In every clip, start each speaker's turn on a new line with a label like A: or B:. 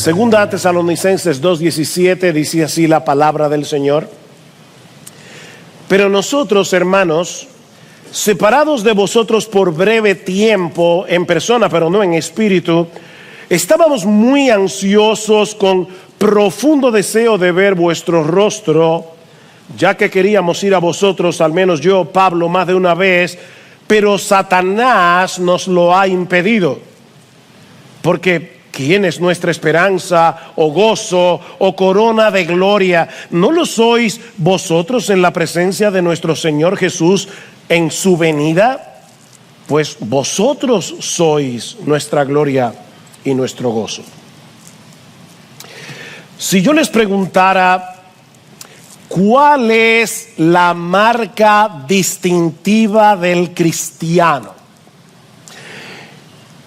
A: Segunda Tesalonicenses 2:17 dice así la palabra del Señor: pero nosotros, hermanos, separados de vosotros por breve tiempo en persona, pero no en espíritu, estábamos muy ansiosos con profundo deseo de ver vuestro rostro, ya que queríamos ir a vosotros, al menos yo, Pablo, más de una vez, pero Satanás nos lo ha impedido. Porque ¿quién es nuestra esperanza o gozo o corona de gloria? ¿No lo sois vosotros en la presencia de nuestro Señor Jesús en su venida? Pues vosotros sois nuestra gloria y nuestro gozo. Si yo les preguntara ¿cuál es la marca distintiva del cristiano?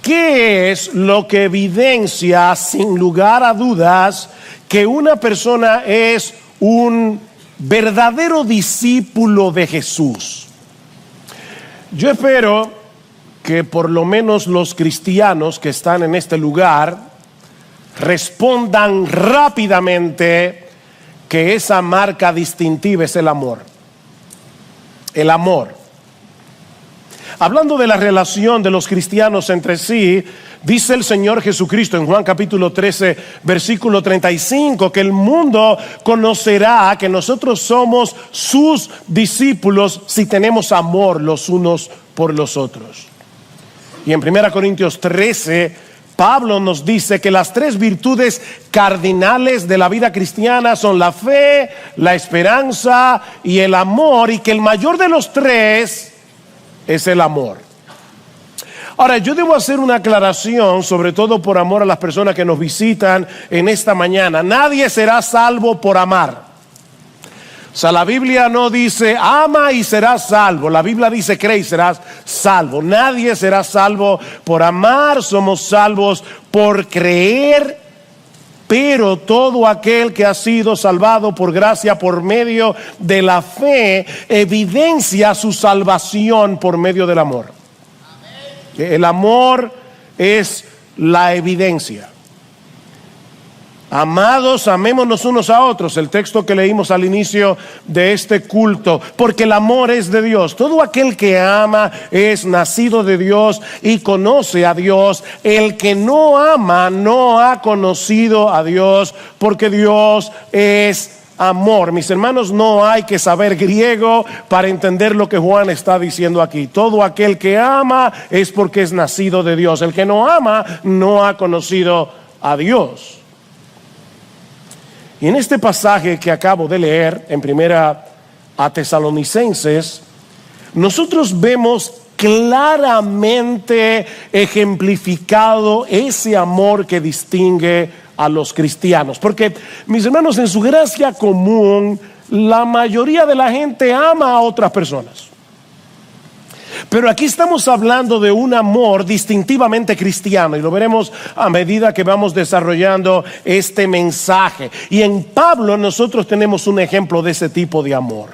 A: ¿Qué es lo que evidencia sin lugar a dudas que una persona es un verdadero discípulo de Jesús? Yo espero que por lo menos los cristianos que están en este lugar respondan rápidamente que esa marca distintiva es el amor. El amor. Hablando de la relación de los cristianos entre sí, dice el Señor Jesucristo en Juan capítulo 13, versículo 35, que el mundo conocerá que nosotros somos sus discípulos si tenemos amor los unos por los otros. Y en 1 Corintios 13, Pablo nos dice que las tres virtudes cardinales de la vida cristiana son la fe, la esperanza y el amor, y que el mayor de los tres es el amor. Ahora, yo debo hacer una aclaración, sobre todo por amor a las personas que nos visitan en esta mañana. Nadie será salvo por amar. O sea, la Biblia no dice ama y serás salvo. La Biblia dice cree y serás salvo. Nadie será salvo por amar. Somos salvos por creer. Pero todo aquel que ha sido salvado por gracia por medio de la fe evidencia su salvación por medio del amor. El amor es la evidencia. Amados, amémonos unos a otros, el texto que leímos al inicio de este culto, porque el amor es de Dios. Todo aquel que ama es nacido de Dios y conoce a Dios. El que no ama no ha conocido a Dios, porque Dios es amor. Mis hermanos, no hay que saber griego para entender lo que Juan está diciendo aquí. Todo aquel que ama es porque es nacido de Dios. El que no ama no ha conocido a Dios. Y en este pasaje que acabo de leer en 1 Tesalonicenses, nosotros vemos claramente ejemplificado ese amor que distingue a los cristianos. Porque, mis hermanos, en su gracia común, la mayoría de la gente ama a otras personas. Pero aquí estamos hablando de un amor distintivamente cristiano, y lo veremos a medida que vamos desarrollando este mensaje. Y en Pablo nosotros tenemos un ejemplo de ese tipo de amor.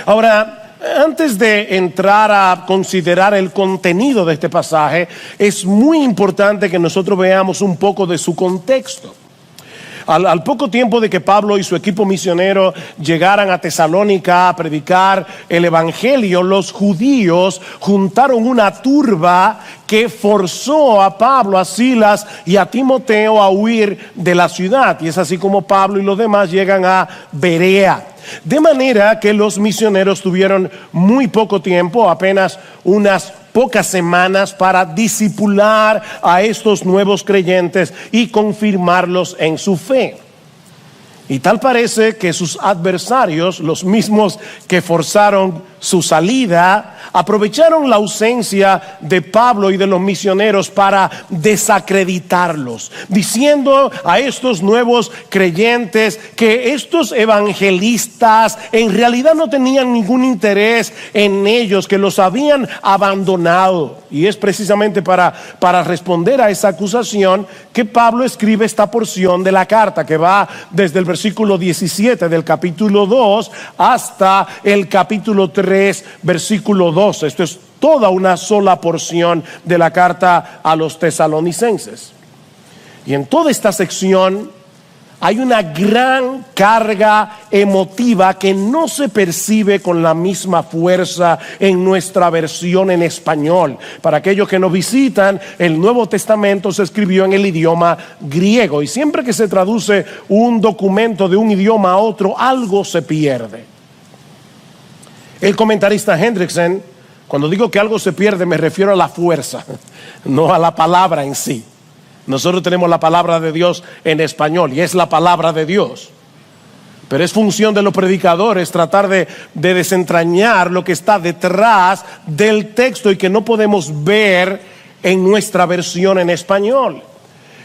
A: Ahora, antes de entrar a considerar el contenido de este pasaje, es muy importante que nosotros veamos un poco de su contexto. Al poco tiempo de que Pablo y su equipo misionero llegaran a Tesalónica a predicar el evangelio, los judíos juntaron una turba que forzó a Pablo, a Silas y a Timoteo a huir de la ciudad. Y es así como Pablo y los demás llegan a Berea. De manera que los misioneros tuvieron muy poco tiempo, apenas unas pocas semanas, para discipular a estos nuevos creyentes y confirmarlos en su fe. Y tal parece que sus adversarios, los mismos que forzaron su salida, aprovecharon la ausencia de Pablo y de los misioneros para desacreditarlos, diciendo a estos nuevos creyentes que estos evangelistas en realidad no tenían ningún interés en ellos, que los habían abandonado. Y es precisamente para responder a esa acusación que Pablo escribe esta porción de la carta, que va desde el versículo 17 del capítulo 2 hasta el capítulo 3, versículo 12. Esto es toda una sola porción de la carta a los tesalonicenses. Y en toda esta sección hay una gran carga emotiva que no se percibe con la misma fuerza en nuestra versión en español. Para aquellos que nos visitan, el Nuevo Testamento se escribió en el idioma griego, y siempre que se traduce un documento de un idioma a otro, algo se pierde. El comentarista Hendrickson, cuando digo que algo se pierde, me refiero a la fuerza, no a la palabra en sí. Nosotros tenemos la palabra de Dios en español y es la palabra de Dios. Pero es función de los predicadores tratar de desentrañar lo que está detrás del texto y que no podemos ver en nuestra versión en español.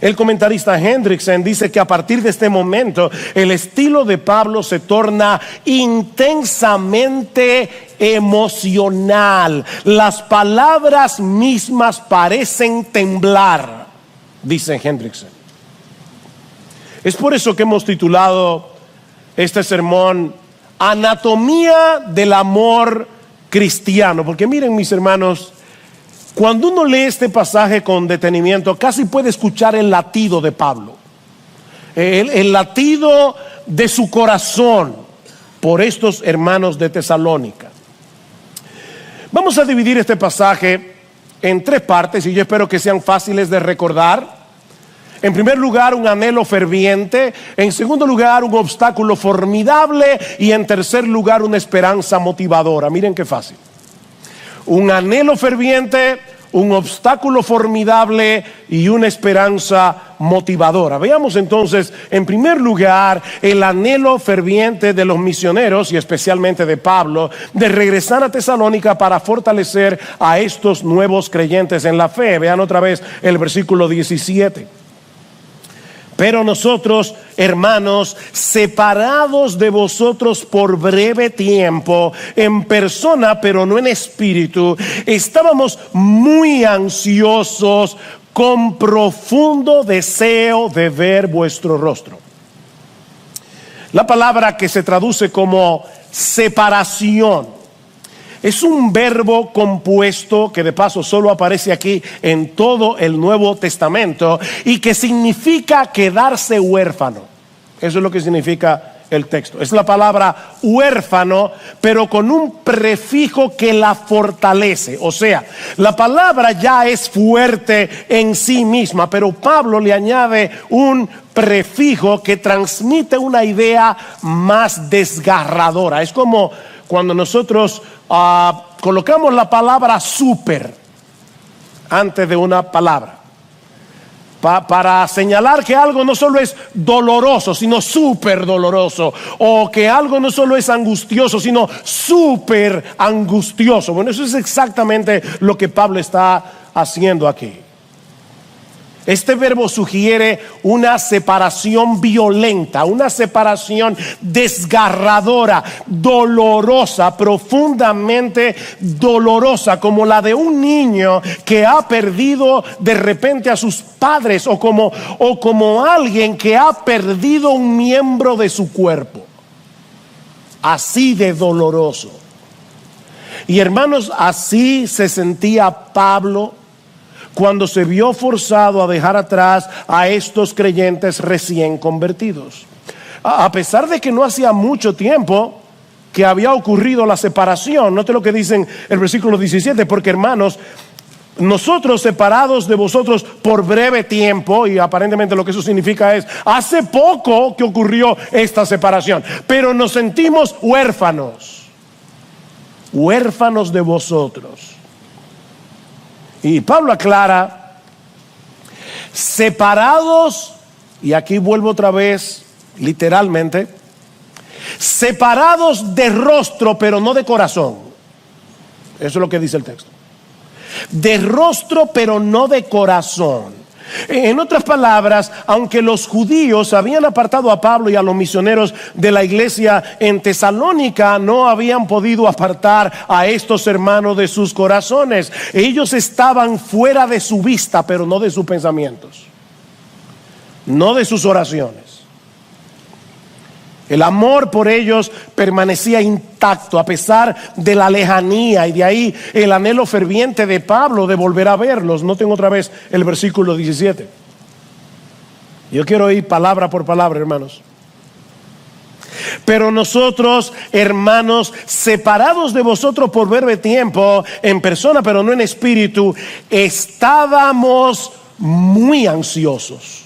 A: El comentarista Hendrickson dice que a partir de este momento el estilo de Pablo se torna intensamente emocional. Las palabras mismas parecen temblar, dice Hendrickson. Es por eso que hemos titulado este sermón Anatomía del amor cristiano. Porque miren, mis hermanos, cuando uno lee este pasaje con detenimiento, casi puede escuchar el latido de Pablo, el latido de su corazón por estos hermanos de Tesalónica. Vamos a dividir este pasaje en tres partes y yo espero que sean fáciles de recordar. En primer lugar, un anhelo ferviente. En segundo lugar, un obstáculo formidable. Y en tercer lugar, una esperanza motivadora. Miren qué fácil. Un anhelo ferviente, un obstáculo formidable y una esperanza motivadora. Veamos entonces, en primer lugar, el anhelo ferviente de los misioneros y especialmente de Pablo de regresar a Tesalónica para fortalecer a estos nuevos creyentes en la fe. Vean otra vez el versículo 17. Pero nosotros, hermanos, separados de vosotros por breve tiempo, en persona pero no en espíritu, estábamos muy ansiosos con profundo deseo de ver vuestro rostro. La palabra que se traduce como separación es un verbo compuesto que de paso solo aparece aquí en todo el Nuevo Testamento y que significa quedarse huérfano. Eso es lo que significa el texto. Es la palabra huérfano, pero con un prefijo que la fortalece. O sea, la palabra ya es fuerte en sí misma, pero Pablo le añade un prefijo que transmite una idea más desgarradora. Es como cuando nosotros colocamos la palabra súper antes de una palabra para señalar que algo no solo es doloroso, sino súper doloroso, o que algo no solo es angustioso, sino súper angustioso. Bueno, eso es exactamente lo que Pablo está haciendo aquí. Este verbo sugiere una separación violenta, una separación desgarradora, dolorosa, profundamente dolorosa, como la de un niño que ha perdido de repente a sus padres, o como alguien que ha perdido un miembro de su cuerpo. Así de doloroso. Y hermanos, así se sentía Pablo cuando se vio forzado a dejar atrás a estos creyentes recién convertidos. A pesar de que no hacía mucho tiempo que había ocurrido la separación, note lo que dice el versículo 17, porque hermanos, nosotros separados de vosotros por breve tiempo, y aparentemente lo que eso significa es, hace poco que ocurrió esta separación, pero nos sentimos huérfanos de vosotros. Y Pablo aclara, separados, y aquí vuelvo otra vez, literalmente, separados de rostro, pero no de corazón. Eso es lo que dice el texto. De rostro, pero no de corazón. En otras palabras, aunque los judíos habían apartado a Pablo y a los misioneros de la iglesia en Tesalónica, no habían podido apartar a estos hermanos de sus corazones. Ellos estaban fuera de su vista, pero no de sus pensamientos, no de sus oraciones. El amor por ellos permanecía intacto a pesar de la lejanía, y de ahí el anhelo ferviente de Pablo de volver a verlos. Noten otra vez el versículo 17. Yo quiero ir palabra por palabra, hermanos. Pero nosotros, hermanos, separados de vosotros por breve tiempo, en persona pero no en espíritu, estábamos muy ansiosos,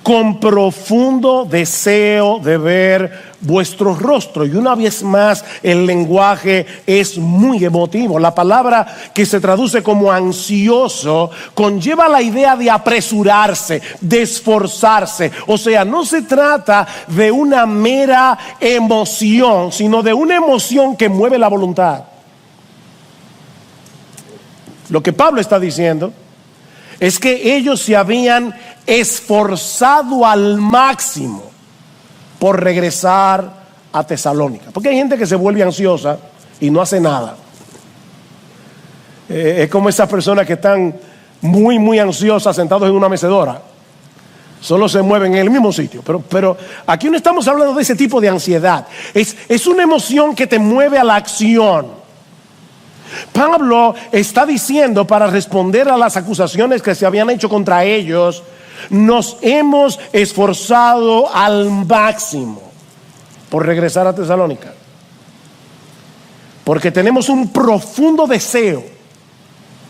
A: con profundo deseo de ver vuestro rostro. Y una vez más, el lenguaje es muy emotivo. La palabra que se traduce como ansioso conlleva la idea de apresurarse, de esforzarse. O sea, no se trata de una mera emoción, sino de una emoción que mueve la voluntad. Lo que Pablo está diciendo es que ellos se habían esforzado al máximo por regresar a Tesalónica. Porque hay gente que se vuelve ansiosa y no hace nada. Es como esas personas que están muy ansiosas sentados en una mecedora. Solo se mueven en el mismo sitio. Pero aquí no estamos hablando de ese tipo de ansiedad. Es una emoción que te mueve a la acción. Pablo está diciendo, para responder a las acusaciones que se habían hecho contra ellos, nos hemos esforzado al máximo por regresar a Tesalónica, porque tenemos un profundo deseo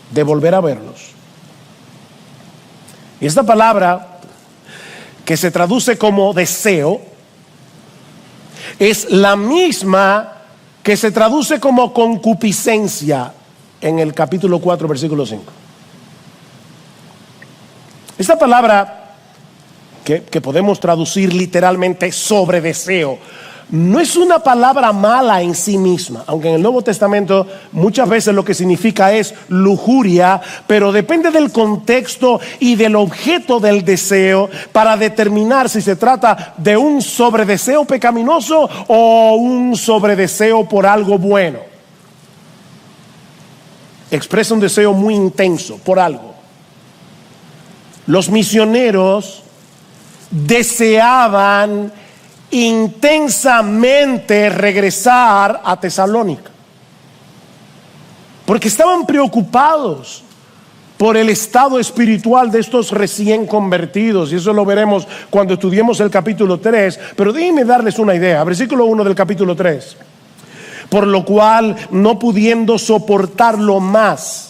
A: de volver a verlos. Y esta palabra, que se traduce como deseo, es la misma que se traduce como concupiscencia en el capítulo 4, versículo 5. Esta palabra, que podemos traducir literalmente sobre deseo, no es una palabra mala en sí misma, aunque en el Nuevo Testamento muchas veces lo que significa es lujuria, pero depende del contexto y del objeto del deseo para determinar si se trata de un sobredeseo pecaminoso o un sobredeseo por algo bueno. Expresa un deseo muy intenso por algo. Los misioneros deseaban intensamente regresar a Tesalónica, porque estaban preocupados por el estado espiritual de estos recién convertidos, y eso lo veremos cuando estudiemos el capítulo 3, pero déjenme darles una idea. Versículo 1 del capítulo 3: por lo cual, no pudiendo soportarlo más,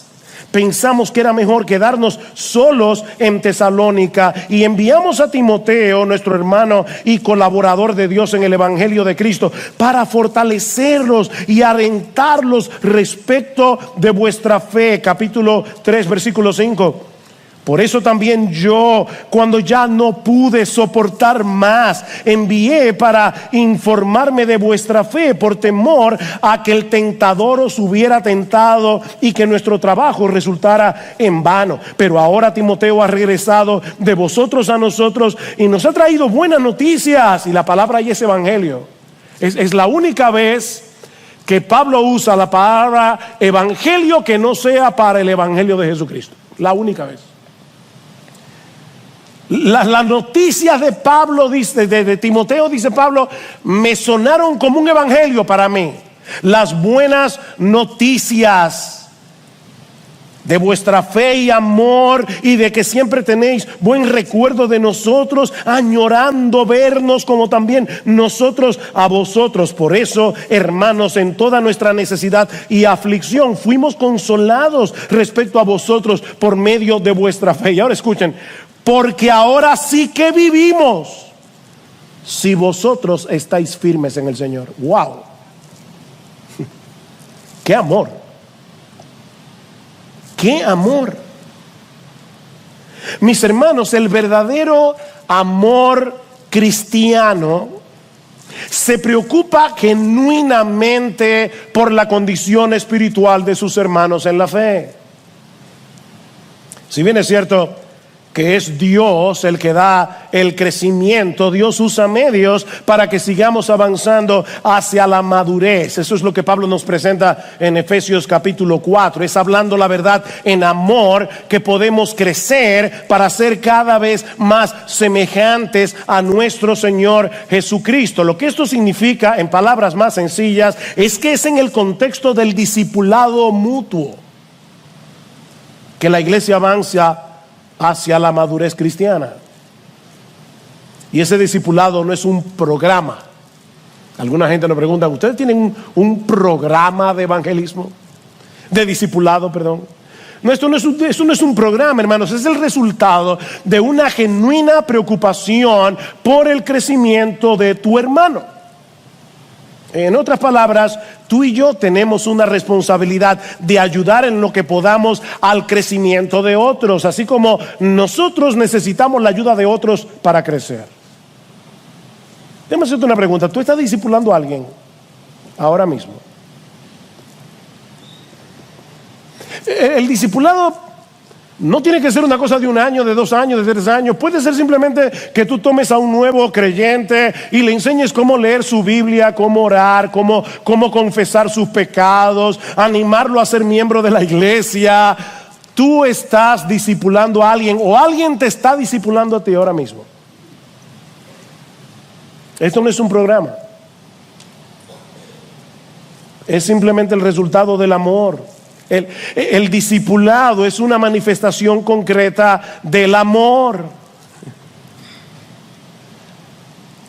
A: pensamos que era mejor quedarnos solos en Tesalónica, y enviamos a Timoteo, nuestro hermano y colaborador de Dios en el Evangelio de Cristo, para fortalecerlos y alentarlos respecto de vuestra fe. Capítulo 3, versículo 5. Por eso también yo, cuando ya no pude soportar más, envié para informarme de vuestra fe, por temor a que el tentador os hubiera tentado y que nuestro trabajo resultara en vano. Pero ahora Timoteo ha regresado de vosotros a nosotros y nos ha traído buenas noticias. Y la palabra ahí es evangelio. Es la única vez que Pablo usa la palabra evangelio que no sea para el evangelio de Jesucristo. La única vez. Las noticias de Pablo, de Timoteo, dice Pablo, me sonaron como un evangelio para mí. Las buenas noticias de vuestra fe y amor, y de que siempre tenéis buen recuerdo de nosotros, añorando vernos como también nosotros a vosotros. Por eso, hermanos, en toda nuestra necesidad y aflicción fuimos consolados respecto a vosotros por medio de vuestra fe. Y ahora escuchen: porque ahora sí que vivimos si vosotros estáis firmes en el Señor. ¡Wow! ¡Qué amor! ¡Qué amor! Mis hermanos, el verdadero amor cristiano se preocupa genuinamente por la condición espiritual de sus hermanos en la fe. Si bien es cierto que es Dios el que da el crecimiento, Dios usa medios para que sigamos avanzando hacia la madurez. Eso es lo que Pablo nos presenta en Efesios capítulo 4. Es hablando la verdad en amor que podemos crecer para ser cada vez más semejantes a nuestro Señor Jesucristo. Lo que esto significa, en palabras más sencillas, es que es en el contexto del discipulado mutuo que la iglesia avanza hacia la madurez cristiana. Y ese discipulado no es un programa. Alguna gente nos pregunta, ¿ustedes tienen un programa de evangelismo? De discipulado, perdón. No, esto no es un programa, hermanos, es el resultado de una genuina preocupación por el crecimiento de tu hermano. En otras palabras, tú y yo tenemos una responsabilidad de ayudar en lo que podamos al crecimiento de otros, así como nosotros necesitamos la ayuda de otros para crecer. Déjame hacerte una pregunta. ¿Tú estás discipulando a alguien ahora mismo? El discipulado no tiene que ser una cosa de 1 año, de 2 años, de 3 años. Puede ser simplemente que tú tomes a un nuevo creyente y le enseñes cómo leer su Biblia, cómo orar, cómo confesar sus pecados, animarlo a ser miembro de la iglesia. Tú estás discipulando a alguien o alguien te está discipulando a ti ahora mismo. Esto no es un programa. Es simplemente el resultado del amor. El discipulado es una manifestación concreta del amor.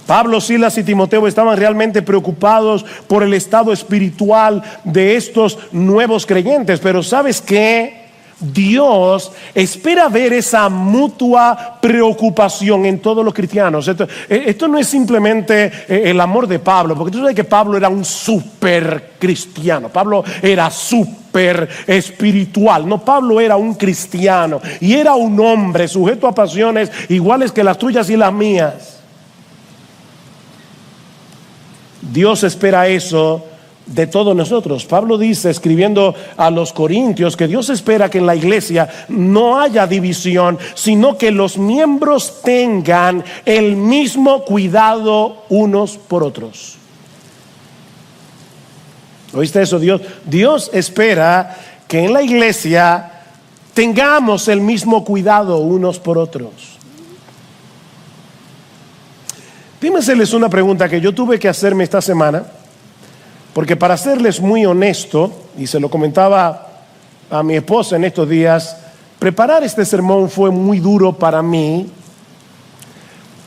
A: Pablo, Silas y Timoteo estaban realmente preocupados por el estado espiritual de estos nuevos creyentes. Pero ¿sabes qué? Dios espera ver esa mutua preocupación en todos los cristianos. Esto no es simplemente el amor de Pablo, porque tú sabes que Pablo era un súper cristiano. Pablo era súper espiritual. No, Pablo era un cristiano y era un hombre sujeto a pasiones iguales que las tuyas y las mías. Dios espera eso de todos nosotros. Pablo dice, escribiendo a los Corintios, que Dios espera que en la iglesia no haya división, sino que los miembros tengan el mismo cuidado unos por otros. ¿Oíste eso? Dios espera que en la iglesia tengamos el mismo cuidado unos por otros. Dime hacerles una pregunta que yo tuve que hacerme esta semana. Porque para serles muy honesto, y se lo comentaba a mi esposa en estos días, preparar este sermón fue muy duro para mí,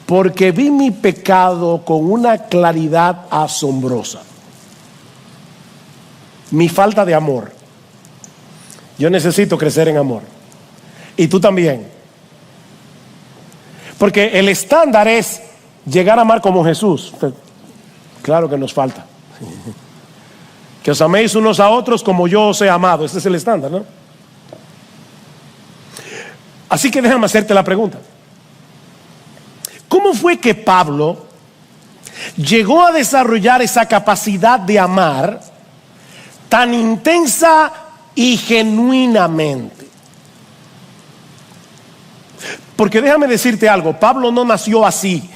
A: porque vi mi pecado con una claridad asombrosa. Mi falta de amor. Yo necesito crecer en amor. Y tú también. Porque el estándar es llegar a amar como Jesús. Claro que nos falta. Que os améis unos a otros como yo os he amado. Ese es el estándar, ¿no? Así que déjame hacerte la pregunta. ¿Cómo fue que Pablo llegó a desarrollar esa capacidad de amar tan intensa y genuinamente? Porque déjame decirte algo, Pablo no nació así.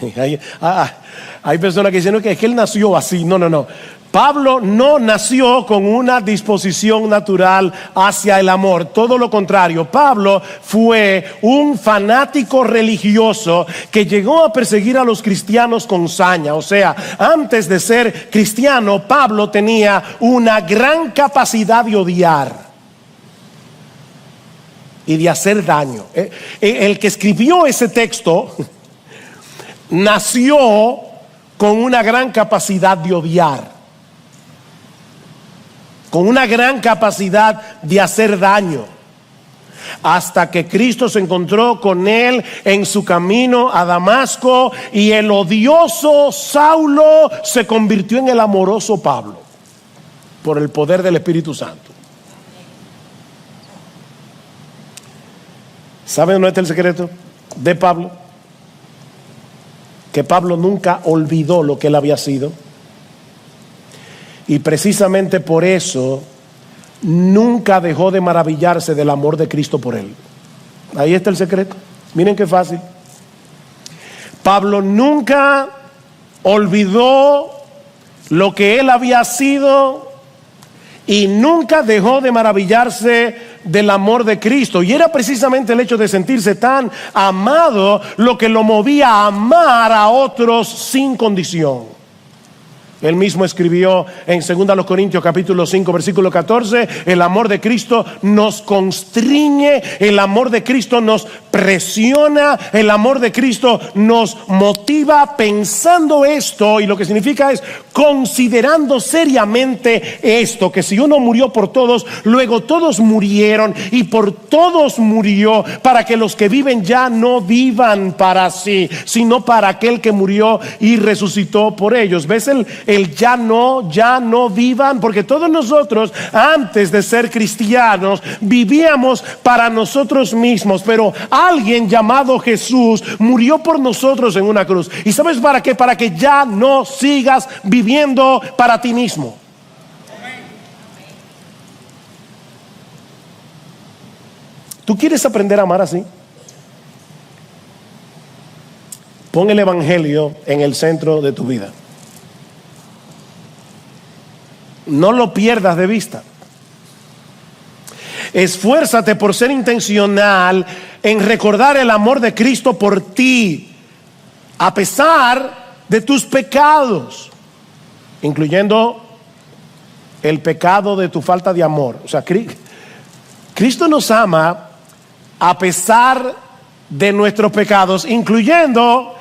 A: Hay personas que dicen no, que él nació así. No. Pablo no nació con una disposición natural hacia el amor, todo lo contrario. Pablo fue un fanático religioso que llegó a perseguir a los cristianos con saña. O sea, antes de ser cristiano, Pablo tenía una gran capacidad de odiar y de hacer daño. El que escribió ese texto nació con una gran capacidad de odiar, con una gran capacidad de hacer daño, hasta que Cristo se encontró con él en su camino a Damasco y el odioso Saulo se convirtió en el amoroso Pablo por el poder del Espíritu Santo. ¿Saben dónde está el secreto de Pablo? Que Pablo nunca olvidó lo que él había sido. Y precisamente por eso nunca dejó de maravillarse del amor de Cristo por él. Ahí está el secreto. Miren qué fácil. Pablo nunca olvidó lo que él había sido y nunca dejó de maravillarse del amor de Cristo. Y era precisamente el hecho de sentirse tan amado lo que lo movía a amar a otros sin condición. Él mismo escribió en 2 Corintios capítulo 5 versículo 14, el amor de Cristo nos constriñe, el amor de Cristo nos presiona, el amor de Cristo nos motiva pensando esto, y lo que significa es considerando seriamente esto, que si uno murió por todos, luego todos murieron y por todos murió, para que los que viven ya no vivan para sí, sino para aquel que murió y resucitó por ellos. ¿Ves el ya no vivan? Porque todos nosotros antes de ser cristianos vivíamos para nosotros mismos, pero alguien llamado Jesús murió por nosotros en una cruz. ¿Y sabes para qué? Para que ya no sigas viviendo para ti mismo. ¿Tú quieres aprender a amar así? Pon el evangelio en el centro de tu vida. No lo pierdas de vista. Esfuérzate por ser intencional en recordar el amor de Cristo por ti, a pesar de tus pecados, incluyendo el pecado de tu falta de amor. O sea, Cristo nos ama a pesar de nuestros pecados, incluyendo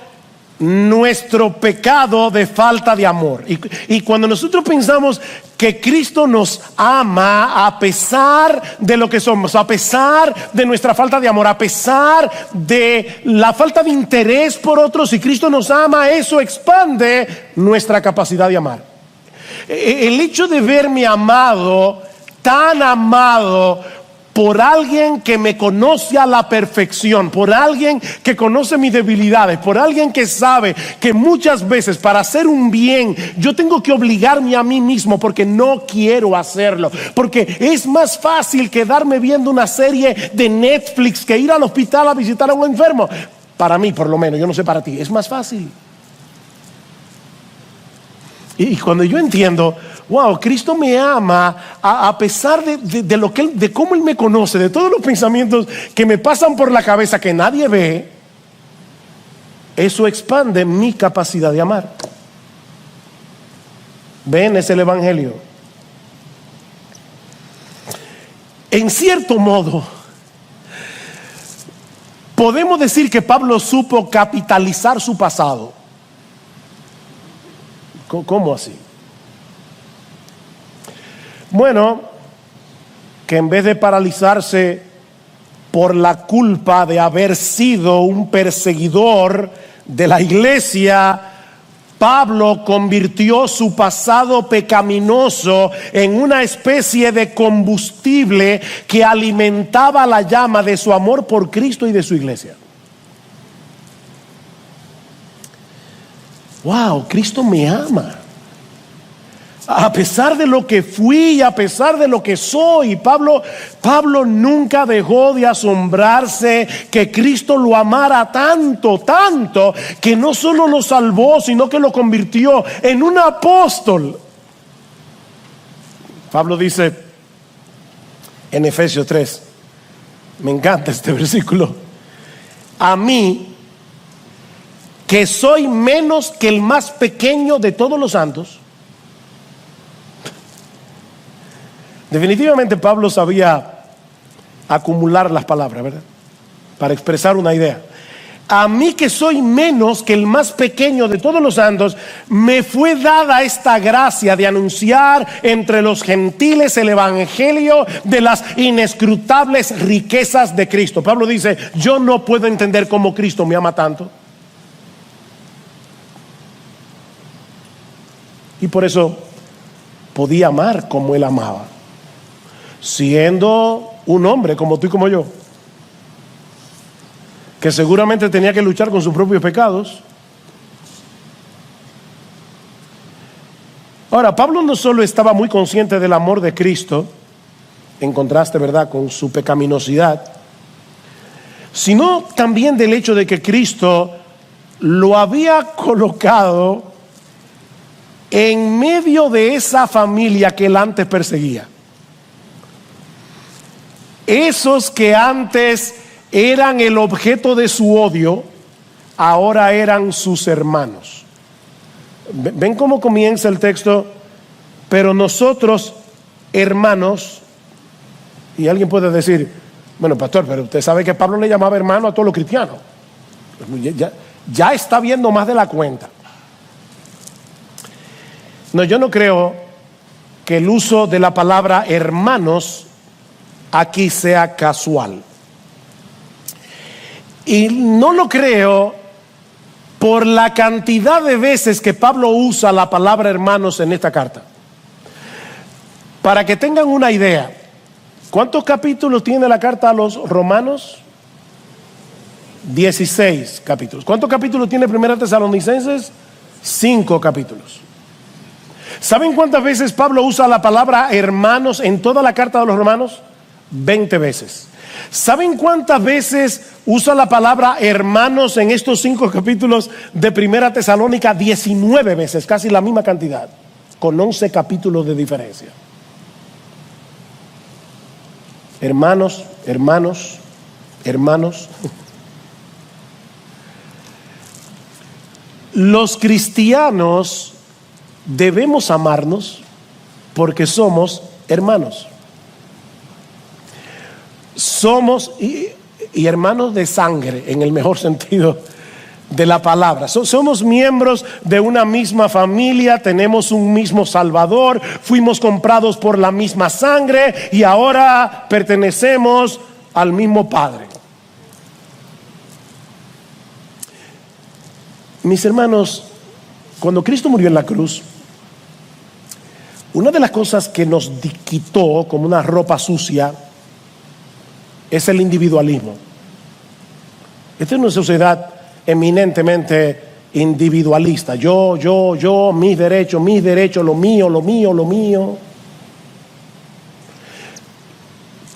A: nuestro pecado de falta de amor. Y cuando nosotros pensamos que Cristo nos ama a pesar de lo que somos, a pesar de nuestra falta de amor, a pesar de la falta de interés por otros, y Cristo nos ama, eso expande nuestra capacidad de amar. El hecho de verme amado, tan amado por alguien que me conoce a la perfección, por alguien que conoce mis debilidades, por alguien que sabe que muchas veces para hacer un bien yo tengo que obligarme a mí mismo porque no quiero hacerlo, porque es más fácil quedarme viendo una serie de Netflix que ir al hospital a visitar a un enfermo. Para mí, por lo menos, yo no sé para ti, es más fácil. Y cuando yo entiendo, wow, Cristo me ama a pesar de lo que de cómo Él me conoce, de todos los pensamientos que me pasan por la cabeza que nadie ve, eso expande mi capacidad de amar. Ven, es el evangelio. En cierto modo, podemos decir que Pablo supo capitalizar su pasado. ¿Cómo así? Bueno, que en vez de paralizarse por la culpa de haber sido un perseguidor de la iglesia, Pablo convirtió su pasado pecaminoso en una especie de combustible que alimentaba la llama de su amor por Cristo y de su iglesia. Wow, Cristo me ama. A pesar de lo que fui, a pesar de lo que soy, Pablo nunca dejó de asombrarse que Cristo lo amara tanto, que no solo lo salvó, sino que lo convirtió en un apóstol. Pablo dice en Efesios 3, me encanta este versículo: a mí, que soy menos que el más pequeño de todos los santos. Definitivamente Pablo sabía acumular las palabras, ¿verdad? Para expresar una idea. A mí, que soy menos que el más pequeño de todos los santos, me fue dada esta gracia de anunciar entre los gentiles el evangelio de las inescrutables riquezas de Cristo. Pablo dice, yo no puedo entender cómo Cristo me ama tanto. Y por eso podía amar como Él amaba, siendo un hombre como tú y como yo, que seguramente tenía que luchar con sus propios pecados. Ahora, Pablo no solo estaba muy consciente del amor de Cristo, en contraste, ¿verdad?, con su pecaminosidad, sino también del hecho de que Cristo lo había colocado en medio de esa familia que él antes perseguía. Esos que antes eran el objeto de su odio, ahora eran sus hermanos. ¿Ven cómo comienza el texto? Pero nosotros, hermanos, y alguien puede decir, Bueno, pastor, pero usted sabe que Pablo le llamaba hermano a todos los cristianos. Ya está viendo más de la cuenta. No, yo no creo que el uso de la palabra hermanos aquí sea casual. Y no lo creo por la cantidad de veces que Pablo usa la palabra hermanos en esta carta. Para que tengan una idea, ¿cuántos capítulos tiene la carta a los romanos? 16 capítulos. ¿Cuántos capítulos tiene Primera Tesalonicenses? 5 capítulos. ¿Saben cuántas veces Pablo usa la palabra hermanos en toda la carta de los romanos? 20 veces. ¿Saben cuántas veces usa la palabra hermanos en estos 5 capítulos de Primera Tesalónica? 19 veces, casi la misma cantidad, con 11 capítulos de diferencia. Hermanos, hermanos, hermanos. Los cristianos debemos amarnos porque somos hermanos. Somos y hermanos de sangre, en el mejor sentido de la palabra. Somos miembros de una misma familia, tenemos un mismo Salvador, fuimos comprados por la misma sangre y ahora pertenecemos al mismo Padre. Mis hermanos, cuando Cristo murió en la cruz, una de las cosas que nos quitó como una ropa sucia es el individualismo. Esta es una sociedad eminentemente individualista. Yo, mis derechos, lo mío.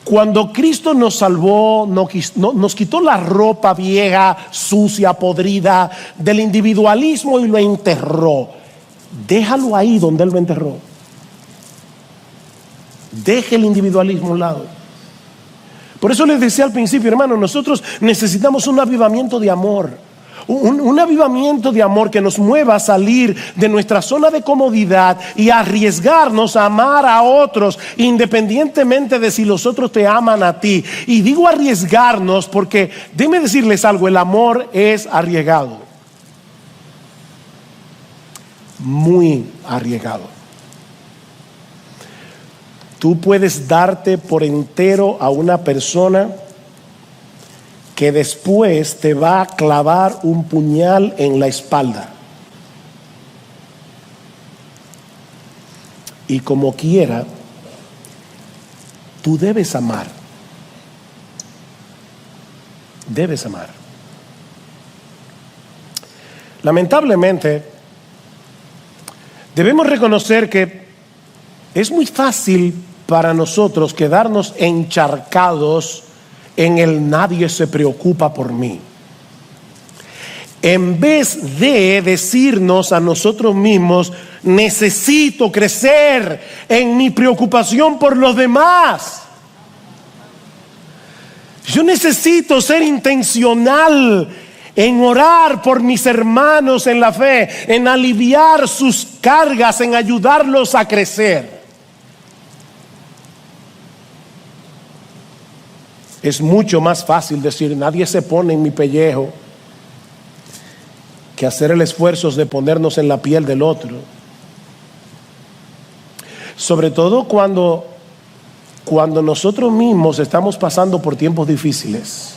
A: Cuando Cristo nos salvó, nos quitó la ropa vieja, sucia, podrida del individualismo y lo enterró. Déjalo ahí donde Él lo enterró. Deje el individualismo a un lado. Por eso les decía al principio, hermano, nosotros necesitamos un avivamiento de amor. Un avivamiento de amor que nos mueva a salir de nuestra zona de comodidad y arriesgarnos a amar a otros, independientemente de si los otros te aman a ti. Y digo arriesgarnos porque, déjenme decirles algo, el amor es arriesgado. Muy arriesgado. Tú puedes darte por entero a una persona que después te va a clavar un puñal en la espalda. Y como quiera, tú debes amar. Debes amar. Lamentablemente, debemos reconocer que es muy fácil para nosotros quedarnos encharcados en el nadie se preocupa por mí, en vez de decirnos a nosotros mismos, necesito crecer en mi preocupación por los demás. Yo necesito ser intencional en orar por mis hermanos en la fe, en aliviar sus cargas, en ayudarlos a crecer. Es mucho más fácil decir, nadie se pone en mi pellejo, que hacer el esfuerzo de ponernos en la piel del otro. Sobre todo cuando nosotros mismos estamos pasando por tiempos difíciles.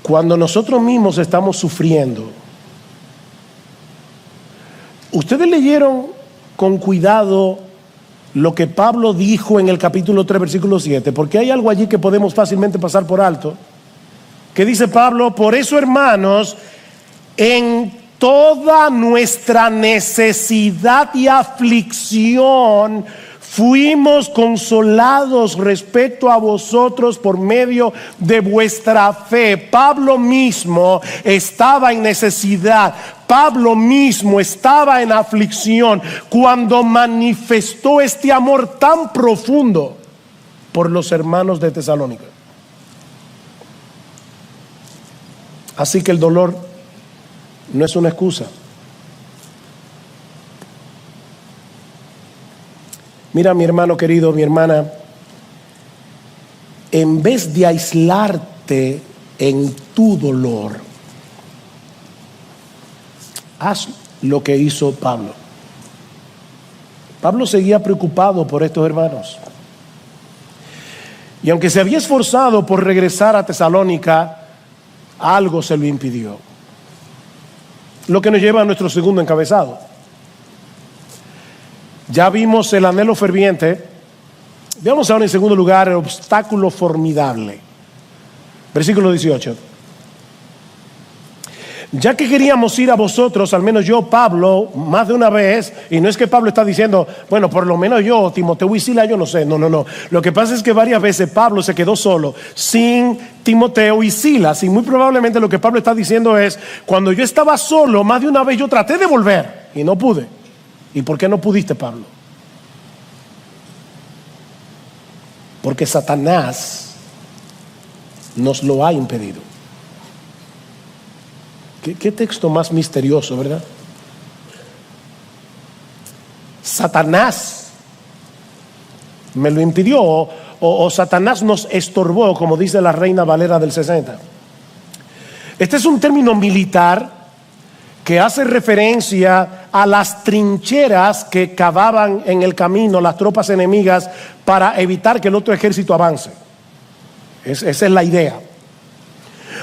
A: Cuando nosotros mismos estamos sufriendo. Ustedes leyeron con cuidado lo que Pablo dijo en el capítulo 3, versículo 7, porque hay algo allí que podemos fácilmente pasar por alto, que dice Pablo, por eso, hermanos, en toda nuestra necesidad y aflicción fuimos consolados respecto a vosotros por medio de vuestra fe. Pablo mismo estaba en necesidad. Pablo mismo estaba en aflicción cuando manifestó este amor tan profundo por los hermanos de Tesalónica. Así que el dolor no es una excusa. Mira, mi hermano querido, mi hermana, en vez de aislarte en tu dolor, haz lo que hizo Pablo. Pablo seguía preocupado por estos hermanos. Y aunque se había esforzado por regresar a Tesalónica, algo se lo impidió. Lo que nos lleva a nuestro segundo encabezado. Ya vimos el anhelo ferviente. Veamos ahora en segundo lugar el obstáculo formidable. Versículo 18. Ya que queríamos ir a vosotros, al menos yo, Pablo, más de una vez, y no es que Pablo está diciendo, bueno, por lo menos yo, Timoteo y Sila, yo no sé, no. Lo que pasa es que varias veces Pablo se quedó solo, sin Timoteo y Silas, y muy probablemente lo que Pablo está diciendo es, cuando yo estaba solo, más de una vez yo traté de volver, y no pude. ¿Y por qué no pudiste, Pablo? Porque Satanás nos lo ha impedido. ¿Qué texto más misterioso, verdad? Satanás me lo impidió, o Satanás nos estorbó, como dice la Reina Valera del 60. Este es un término militar que hace referencia a las trincheras que cavaban en el camino las tropas enemigas para evitar que el otro ejército avance. Esa es la idea.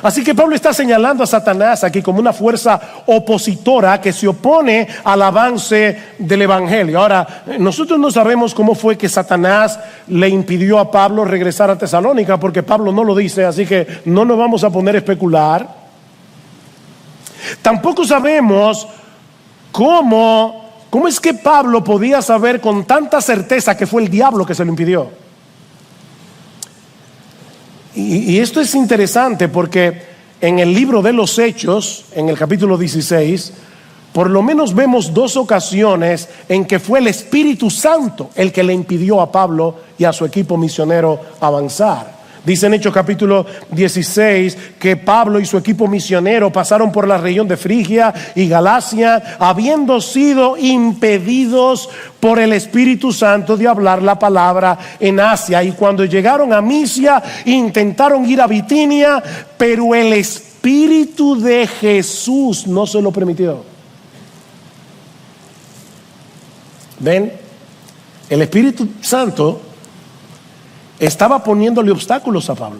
A: Así que Pablo está señalando a Satanás aquí como una fuerza opositora que se opone al avance del evangelio. Ahora, nosotros no sabemos cómo fue que Satanás le impidió a Pablo regresar a Tesalónica, porque Pablo no lo dice, así que no nos vamos a poner a especular. Tampoco sabemos cómo es que Pablo podía saber con tanta certeza que fue el diablo que se lo impidió. Y esto es interesante porque en el libro de los Hechos, en el capítulo 16, por lo menos vemos 2 ocasiones en que fue el Espíritu Santo el que le impidió a Pablo y a su equipo misionero avanzar. Dice en Hechos capítulo 16 que Pablo y su equipo misionero pasaron por la región de Frigia y Galacia, habiendo sido impedidos por el Espíritu Santo de hablar la palabra en Asia. Y cuando llegaron a Misia, intentaron ir a Bitinia, pero el Espíritu de Jesús no se lo permitió. ¿Ven? El Espíritu Santo estaba poniéndole obstáculos a Pablo,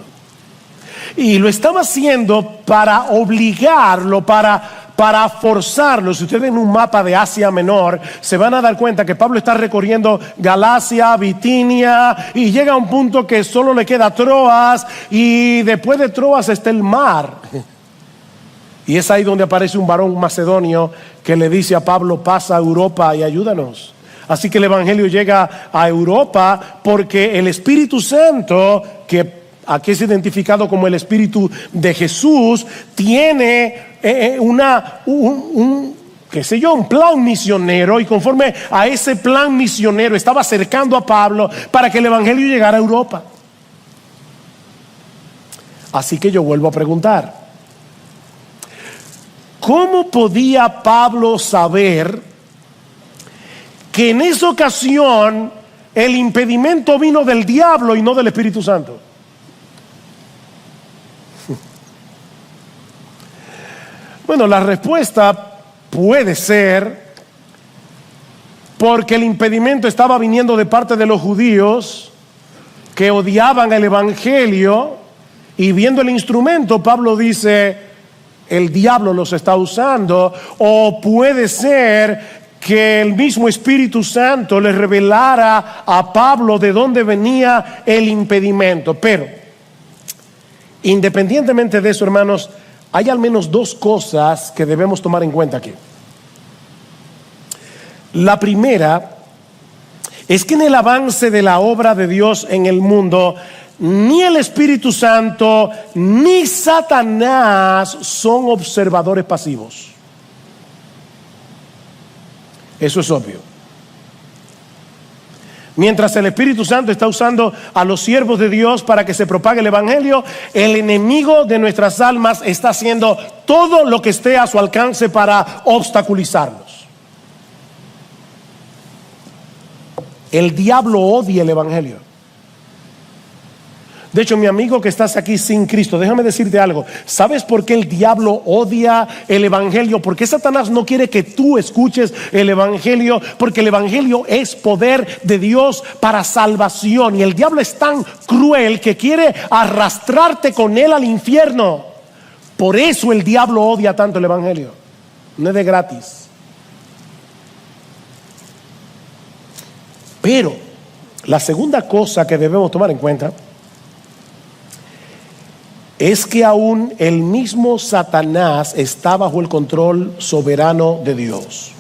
A: y lo estaba haciendo para obligarlo, para forzarlo. Si ustedes ven un mapa de Asia Menor, se van a dar cuenta que Pablo está recorriendo Galacia, Bitinia, y llega a un punto que solo le queda Troas, y después de Troas está el mar. Y es ahí donde aparece un varón macedonio que le dice a Pablo: pasa a Europa y ayúdanos. Así que el evangelio llega a Europa porque el Espíritu Santo, que aquí es identificado como el Espíritu de Jesús, tiene un plan misionero, y conforme a ese plan misionero estaba acercando a Pablo para que el evangelio llegara a Europa. Así que yo vuelvo a preguntar: ¿cómo podía Pablo saber que en esa ocasión el impedimento vino del diablo y no del Espíritu Santo? Bueno, la respuesta puede ser porque el impedimento estaba viniendo de parte de los judíos que odiaban el evangelio, y viendo el instrumento, Pablo dice: el diablo los está usando. O puede ser que el mismo Espíritu Santo le revelara a Pablo de dónde venía el impedimento. Pero independientemente de eso, hermanos, hay al menos 2 cosas que debemos tomar en cuenta aquí. La primera es que en el avance de la obra de Dios en el mundo, ni el Espíritu Santo ni Satanás son observadores pasivos. Eso es obvio. Mientras el Espíritu Santo está usando a los siervos de Dios para que se propague el evangelio, el enemigo de nuestras almas está haciendo todo lo que esté a su alcance para obstaculizarlos. El diablo odia el evangelio. De hecho, mi amigo que estás aquí sin Cristo, déjame decirte algo. ¿Sabes por qué el diablo odia el evangelio? Porque Satanás no quiere que tú escuches el evangelio, porque el evangelio es poder de Dios para salvación. Y el diablo es tan cruel que quiere arrastrarte con él al infierno. Por eso el diablo odia tanto el evangelio. No es de gratis. Pero la segunda cosa que debemos tomar en cuenta es que aún el mismo Satanás está bajo el control soberano de Dios.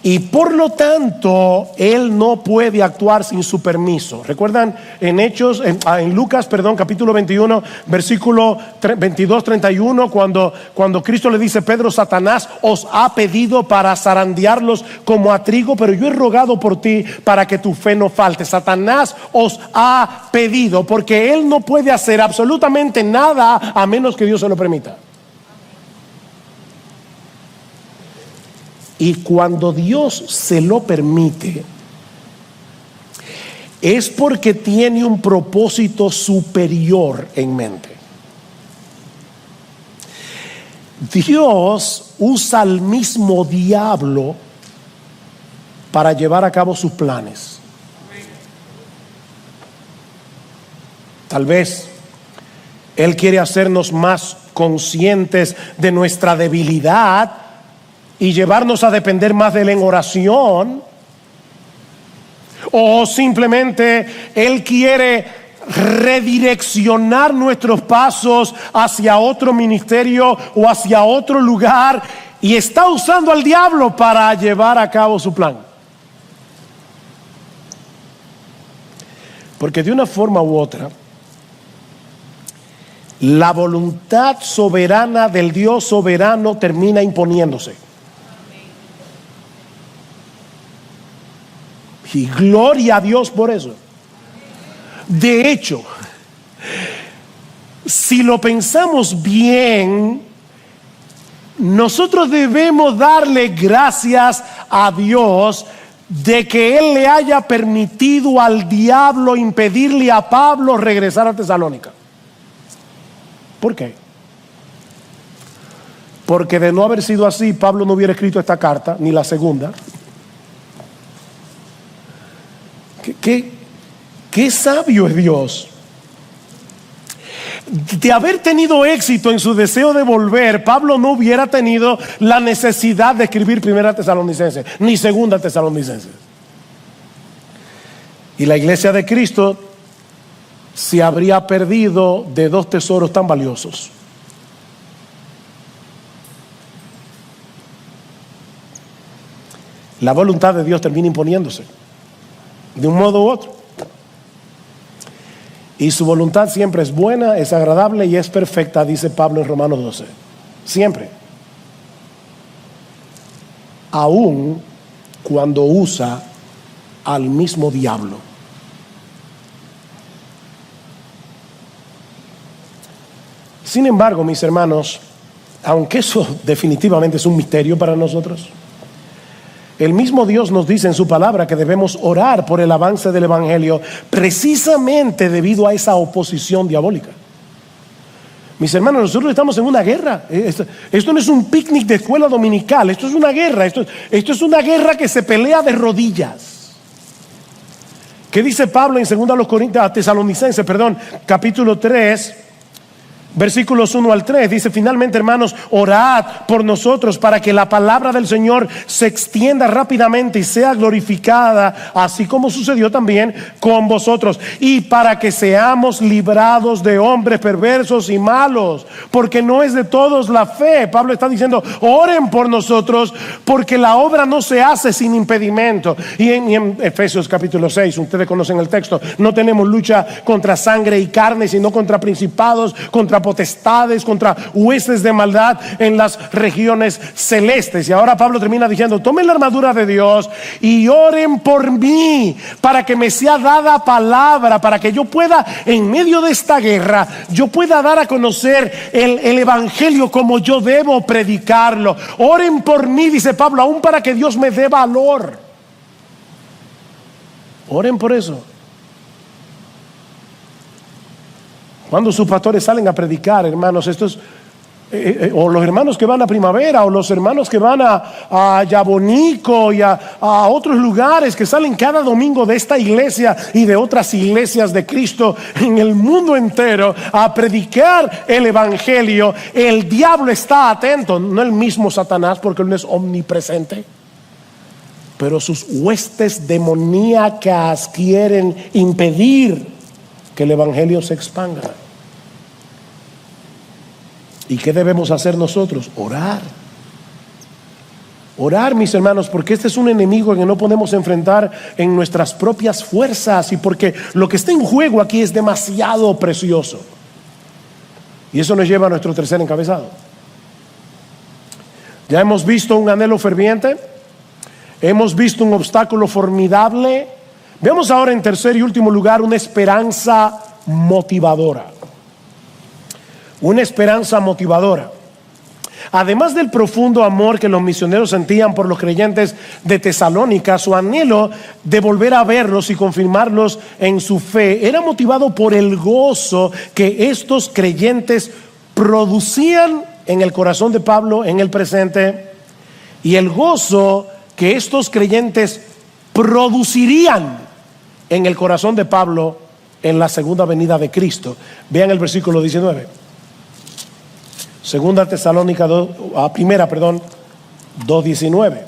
A: Y por lo tanto, él no puede actuar sin su permiso. ¿Recuerdan en Lucas, capítulo 21, versículo 22-31, cuando Cristo le dice: Pedro, Satanás os ha pedido para zarandearlos como a trigo, pero yo he rogado por ti para que tu fe no falte. Satanás os ha pedido, porque él no puede hacer absolutamente nada a menos que Dios se lo permita. Y cuando Dios se lo permite, es porque tiene un propósito superior en mente. Dios usa al mismo diablo para llevar a cabo sus planes. Tal vez Él quiere hacernos más conscientes de nuestra debilidad y llevarnos a depender más de Él en oración. O simplemente Él quiere redireccionar nuestros pasos hacia otro ministerio o hacia otro lugar, y está usando al diablo para llevar a cabo su plan. Porque de una forma u otra, la voluntad soberana del Dios soberano termina imponiéndose. Y gloria a Dios por eso. De hecho, si lo pensamos bien, nosotros debemos darle gracias a Dios de que Él le haya permitido al diablo impedirle a Pablo regresar a Tesalónica. ¿Por qué? Porque de no haber sido así, Pablo no hubiera escrito esta carta, ni la segunda. ¿Qué sabio es Dios? De haber tenido éxito en su deseo de volver, Pablo no hubiera tenido la necesidad de escribir Primera Tesalonicenses ni Segunda Tesalonicenses. Y la iglesia de Cristo se habría perdido de dos tesoros tan valiosos. La voluntad de Dios termina imponiéndose de un modo u otro. Y su voluntad siempre es buena, es agradable y es perfecta, dice Pablo en Romanos 12. Siempre. Aún cuando usa al mismo diablo. Sin embargo, mis hermanos, aunque eso definitivamente es un misterio para nosotros, el mismo Dios nos dice en su palabra que debemos orar por el avance del evangelio, precisamente debido a esa oposición diabólica. Mis hermanos, nosotros estamos en una guerra. Esto no es un picnic de escuela dominical, esto es una guerra. Esto es una guerra que se pelea de rodillas. ¿Qué dice Pablo en 2 Tesalonicenses, capítulo 3? Versículos 1 al 3, dice: finalmente, hermanos, orad por nosotros para que la palabra del Señor se extienda rápidamente y sea glorificada, así como sucedió también con vosotros, y para que seamos librados de hombres perversos y malos, porque no es de todos la fe. Pablo está diciendo: oren por nosotros, porque la obra no se hace sin impedimento. Y en Efesios capítulo 6, ustedes conocen el texto: no tenemos lucha contra sangre y carne, sino contra principados, contra potestades, contra huestes de maldad en las regiones celestes. Y ahora Pablo termina diciendo: tomen la armadura de Dios y oren por mí, para que me sea dada palabra, para que yo pueda, en medio de esta guerra, yo pueda dar a conocer el evangelio como yo debo predicarlo. Oren por mí, dice Pablo, aún para que Dios me dé valor. Oren por eso. Cuando sus pastores salen a predicar, hermanos, estos o los hermanos que van a Primavera, o los hermanos que van a Yabonico y a otros lugares, que salen cada domingo de esta iglesia y de otras iglesias de Cristo en el mundo entero a predicar el evangelio, el diablo está atento, no el mismo Satanás, porque él no es omnipresente, pero sus huestes demoníacas quieren impedir que el evangelio se expanda. ¿Y qué debemos hacer nosotros? Orar. Orar, mis hermanos, porque este es un enemigo que no podemos enfrentar en nuestras propias fuerzas, y porque lo que está en juego aquí es demasiado precioso. Y eso nos lleva a nuestro tercer encabezado. Ya hemos visto un anhelo ferviente, hemos visto un obstáculo formidable. Veamos ahora, en tercer y último lugar, una esperanza motivadora. Una esperanza motivadora. Además del profundo amor que los misioneros sentían por los creyentes de Tesalónica, su anhelo de volver a verlos y confirmarlos en su fe era motivado por el gozo que estos creyentes producían en el corazón de Pablo en el presente, y el gozo que estos creyentes producirían en el corazón de Pablo en la segunda venida de Cristo. Vean el versículo 19. Segunda Tesalónica 2:19.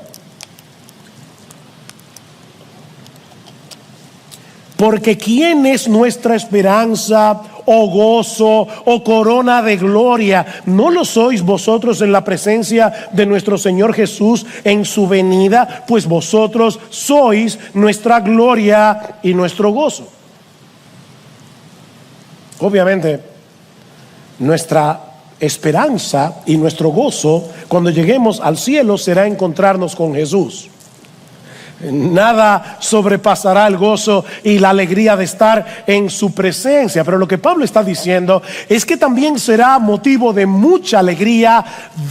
A: Porque ¿quién es nuestra esperanza, o gozo, o corona de gloria? ¿No lo sois vosotros en la presencia de nuestro Señor Jesús en su venida? Pues vosotros sois nuestra gloria y nuestro gozo. Obviamente, nuestra esperanza y nuestro gozo cuando lleguemos al cielo será encontrarnos con Jesús. Nada sobrepasará el gozo y la alegría de estar en su presencia. Pero lo que Pablo está diciendo es que también será motivo de mucha alegría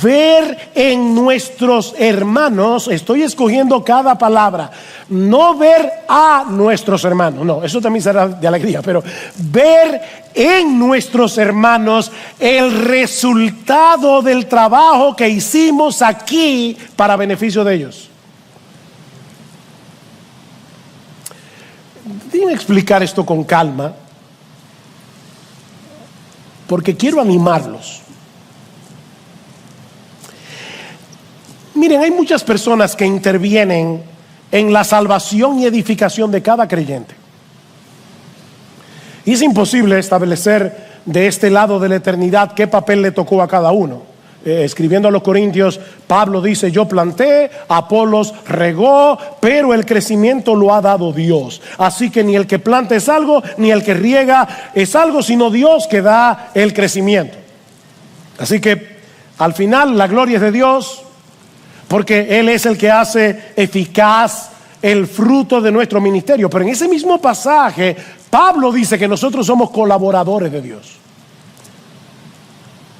A: ver en nuestros hermanos, estoy escogiendo cada palabra, no ver a nuestros hermanos, no, eso también será de alegría, pero ver en nuestros hermanos el resultado del trabajo que hicimos aquí para beneficio de ellos. Déjenme explicar esto con calma, porque quiero animarlos. Miren, hay muchas personas que intervienen en la salvación y edificación de cada creyente. Y es imposible establecer de este lado de la eternidad qué papel le tocó a cada uno. Escribiendo a los Corintios, Pablo dice: yo planté, Apolos regó, pero el crecimiento lo ha dado Dios. Así que ni el que planta es algo, ni el que riega es algo, sino Dios que da el crecimiento. Así que al final la gloria es de Dios, porque Él es el que hace eficaz el fruto de nuestro ministerio. Pero en ese mismo pasaje, Pablo dice que nosotros somos colaboradores de Dios.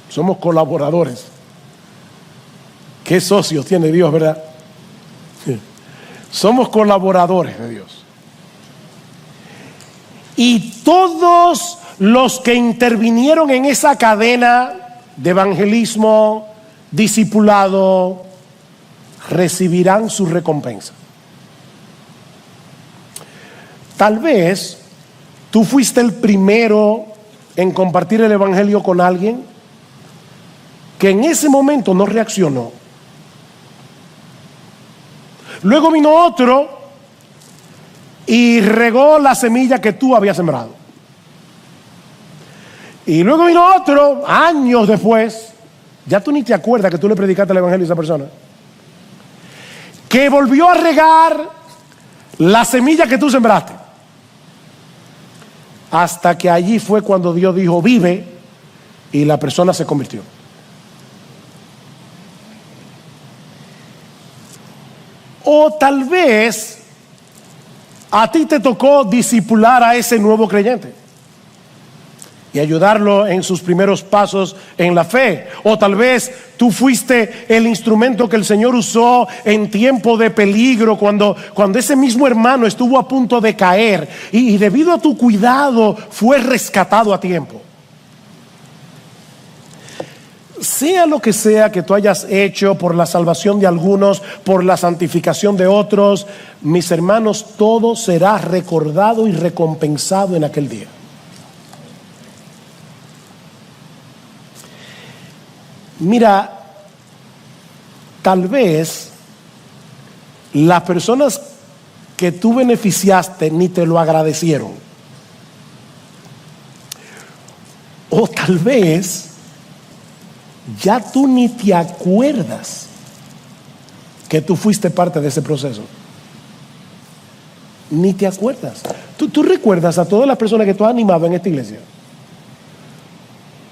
A: Somos colaboradores. ¿Qué socios tiene Dios, verdad? Sí. Somos colaboradores de Dios. Y todos los que intervinieron en esa cadena de evangelismo, discipulado, recibirán su recompensa. Tal vez tú fuiste el primero en compartir el evangelio con alguien que en ese momento no reaccionó. Luego vino otro y regó la semilla que tú habías sembrado. Y luego vino otro, años después, ya tú ni te acuerdas que tú le predicaste el evangelio a esa persona, que volvió a regar la semilla que tú sembraste. Hasta que allí fue cuando Dios dijo: vive, y la persona se convirtió. O tal vez a ti te tocó discipular a ese nuevo creyente y ayudarlo en sus primeros pasos en la fe. O tal vez tú fuiste el instrumento que el Señor usó en tiempo de peligro, cuando ese mismo hermano estuvo a punto de caer, y debido a tu cuidado fue rescatado a tiempo. sea lo que sea que tú hayas hecho por la salvación de algunos, por la santificación de otros, mis hermanos, todo será recordado y recompensado en aquel día. Mira, tal vez las personas que tú beneficiaste ni te lo agradecieron. O tal vez ya tú ni te acuerdas que tú fuiste parte de ese proceso. Ni te acuerdas. ¿Tú recuerdas a todas las personas que tú has animado en esta iglesia?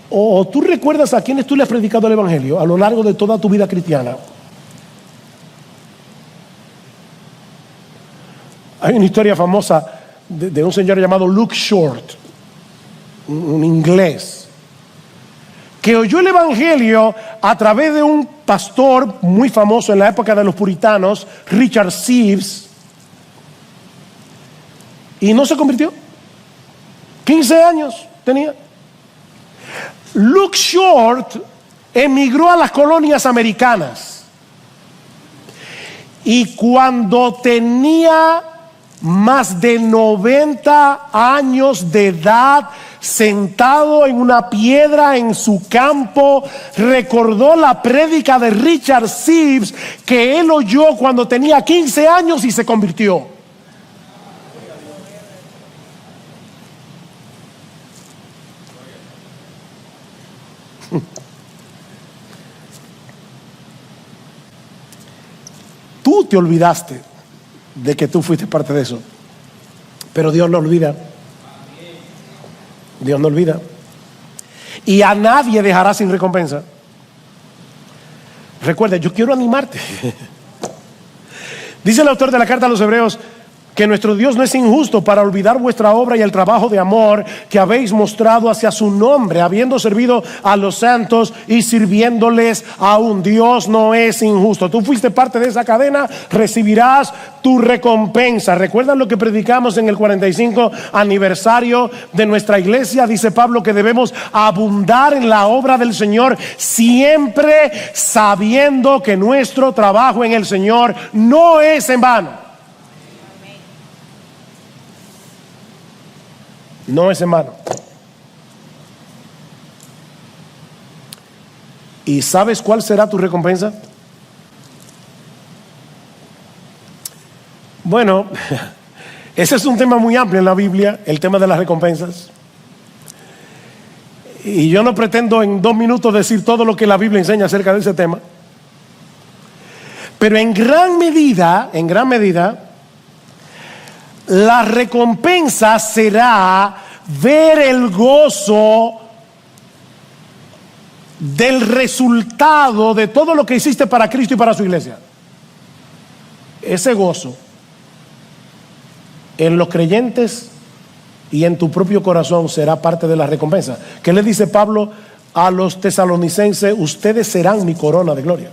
A: ¿O tú recuerdas a quienes tú le has predicado el evangelio a lo largo de toda tu vida cristiana? Hay una historia famosa de un señor llamado Luke Short, un inglés, que oyó el evangelio a través de un pastor muy famoso en la época de los puritanos, Richard Sibbes, y no se convirtió. 15 años tenía. Luke Short emigró a las colonias americanas y cuando tenía más de 90 años de edad, sentado en una piedra en su campo, recordó la prédica de Richard Sibbes que él oyó cuando tenía 15 años y se convirtió. Tú te olvidaste de que tú fuiste parte de eso, pero Dios no olvida. Dios no olvida. Y a nadie dejará sin recompensa. Recuerda, yo quiero animarte. Dice el autor de la carta a los Hebreos que nuestro Dios no es injusto para olvidar vuestra obra y el trabajo de amor que habéis mostrado hacia su nombre, habiendo servido a los santos y sirviéndoles aún. Dios no es injusto. Tú fuiste parte de esa cadena, recibirás tu recompensa. ¿Recuerdan lo que predicamos en el 45 aniversario de nuestra iglesia? Dice Pablo que debemos abundar en la obra del Señor, siempre sabiendo que nuestro trabajo en el Señor no es en vano. No es en vano. ¿Y sabes cuál será tu recompensa? Bueno, ese es un tema muy amplio en la Biblia, el tema de las recompensas. Y yo no pretendo en 2 minutos decir todo lo que la Biblia enseña acerca de ese tema. Pero en gran medida, la recompensa será ver el gozo del resultado de todo lo que hiciste para Cristo y para su iglesia. Ese gozo en los creyentes y en tu propio corazón será parte de la recompensa. ¿Qué le dice Pablo a los tesalonicenses? Ustedes serán mi corona de gloria.